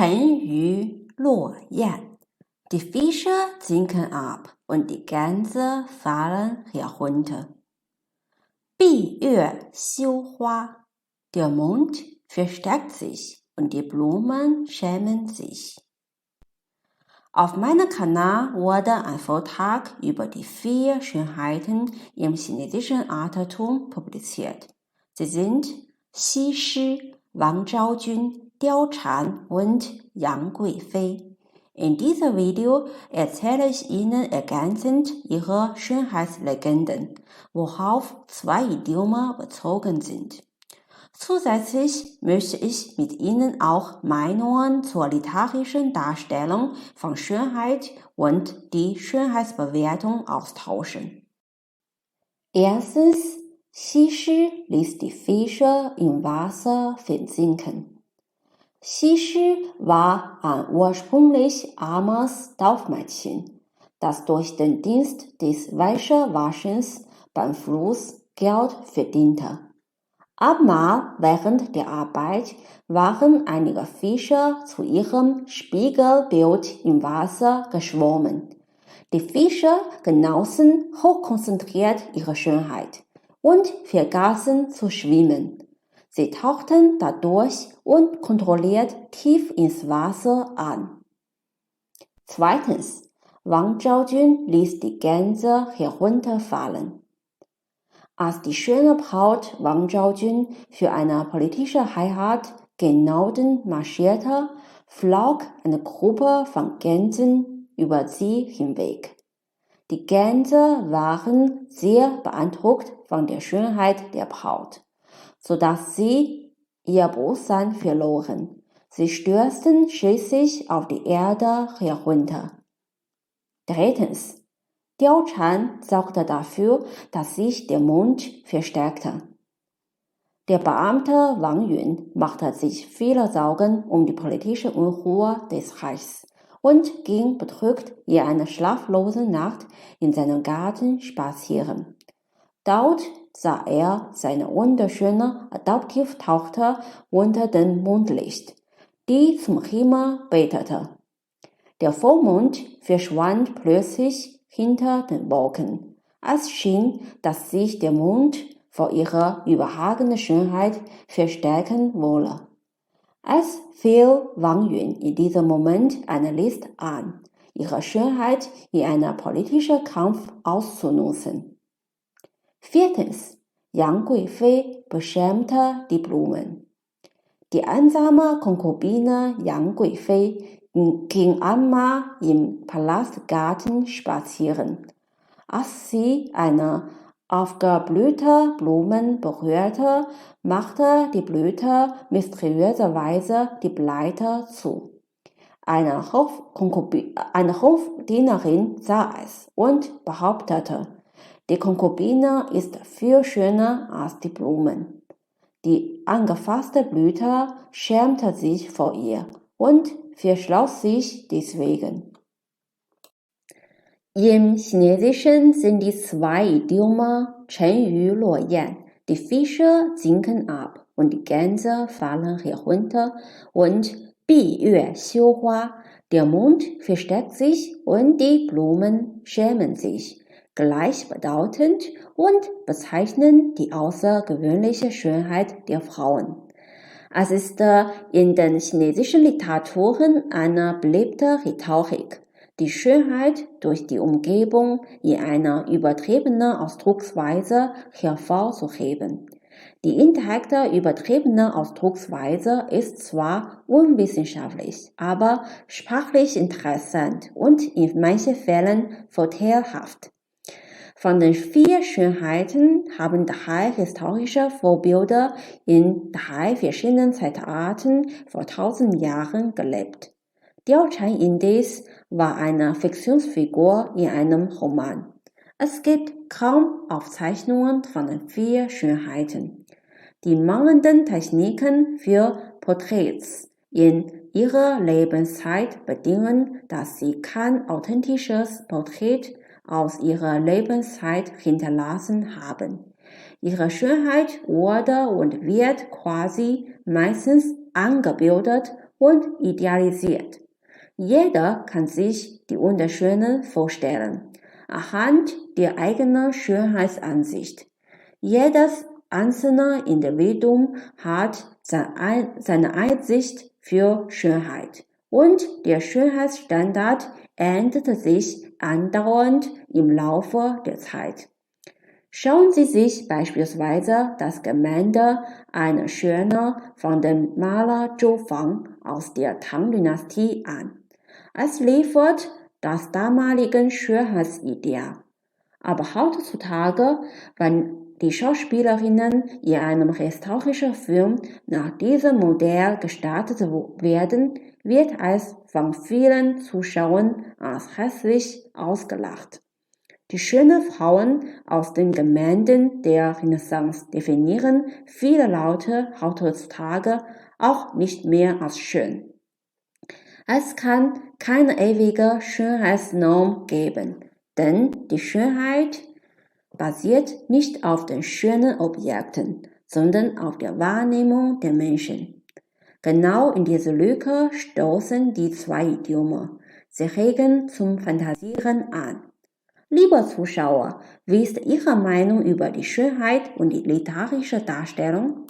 沉鱼落雁. Die Fische sinken ab und die Gänse fallen herunter. 闭月羞花. Der Mond versteckt sich und die Blumen schämen sich. Auf meinem Kanal wurde ein Vortrag über die 4 Schönheiten im chinesischen Altertum publiziert. Sie sind Xi Shi, Wang Zhaojun, Diao Chan und Yang Guifei. In diesem Video erzähle ich Ihnen ergänzend ihre Schönheitslegenden, worauf 2 Idiome bezogen sind. Zusätzlich möchte ich mit Ihnen auch Meinungen zur literarischen Darstellung von Schönheit und die Schönheitsbewertung austauschen. Erstens, Xi Shi ließ die Fische im Wasser versinken. Xi Shi war ein ursprünglich armes Dorfmädchen, das durch den Dienst des Wäschewaschens beim Fluss Geld verdiente. Einmal während der Arbeit waren einige Fische zu ihrem Spiegelbild im Wasser geschwommen. Die Fische genossen hochkonzentriert ihre Schönheit und vergaßen zu schwimmen. Sie tauchten dadurch unkontrolliert tief ins Wasser an. Zweitens, Wang Zhaojun ließ die Gänse herunterfallen. Als die schöne Braut Wang Zhaojun für eine politische Heirat gen Norden marschierte, flog eine Gruppe von Gänsen über sie hinweg. Die Gänse waren sehr beeindruckt von der Schönheit der Braut, so dass sie ihr Bewusstsein verloren. Sie stürzten schließlich auf die Erde herunter. Drittens, Diao Chan sorgte dafür, dass sich der Mond verstärkte. Der Beamte Wang Yun machte sich viele Sorgen um die politische Unruhe des Reichs und ging betrübt in einer schlaflosen Nacht in seinem Garten spazieren. Dort sah er seine wunderschöne Adoptivtochter unter dem Mondlicht, die zum Himmel betete. Der Vollmond verschwand plötzlich hinter den Wolken. Es schien, dass sich der Mond vor ihrer überragenden Schönheit verstärken wolle. Es fiel Wang Yun in diesem Moment eine List an, ihre Schönheit in einem politischen Kampf auszunutzen. Viertens, Yang Guifei beschämte die Blumen. Die einsame Konkubine Yang Guifei ging einmal im Palastgarten spazieren. Als sie eine aufgeblühte Blume berührte, machte die Blüte mysteriöserweise die Blätter zu. Eine Hofdienerin sah es und behauptete, die Konkubine ist viel schöner als die Blumen. Die angefasste Blüte schämte sich vor ihr und verschloss sich deswegen. Im Chinesischen sind die 2 Idiome Chen Yu Luo Yan, die Fische sinken ab und die Gänse fallen herunter, und Bi Yue Xiu Hua, der Mond versteckt sich und die Blumen schämen sich, gleichbedeutend und bezeichnen die außergewöhnliche Schönheit der Frauen. Es ist in den chinesischen Literaturen eine beliebte Rhetorik, die Schönheit durch die Umgebung in einer übertriebenen Ausdrucksweise hervorzuheben. Die indirekte übertriebene Ausdrucksweise ist zwar unwissenschaftlich, aber sprachlich interessant und in manchen Fällen vorteilhaft. Von den 4 Schönheiten haben 3 historische Vorbilder in 3 verschiedenen Zeitaltern vor 1000 Jahren gelebt. Diao Chan indes war eine Fiktionsfigur in einem Roman. Es gibt kaum Aufzeichnungen von den 4 Schönheiten. Die mangelnden Techniken für Porträts in ihrer Lebenszeit bedingen, dass sie kein authentisches Porträt aus ihrer Lebenszeit hinterlassen haben. Ihre Schönheit wurde und wird quasi meistens angebildet und idealisiert. Jeder kann sich die Wunderschöne vorstellen, anhand der eigenen Schönheitsansicht. Jedes einzelne Individuum hat seine Einsicht für Schönheit und der Schönheitsstandard ändert sich andauernd im Laufe der Zeit. Schauen Sie sich beispielsweise das Gemälde einer Schöne von dem Maler Zhou Fang aus der Tang-Dynastie an. Es liefert das damalige Schönheitsideal. Aber heutzutage, wenn die Schauspielerinnen in einem historischen Film nach diesem Modell gestaltet werden, wird es von vielen Zuschauern als hässlich ausgelacht. Die schönen Frauen aus den Gemälden der Renaissance definieren viele Leute heutzutage auch nicht mehr als schön. Es kann keine ewige Schönheitsnorm geben, denn die Schönheit basiert nicht auf den schönen Objekten, sondern auf der Wahrnehmung der Menschen. Genau in diese Lücke stoßen die zwei Idiome. Sie regen zum Fantasieren an. Lieber Zuschauer, wie ist Ihre Meinung über die Schönheit und die literarische Darstellung?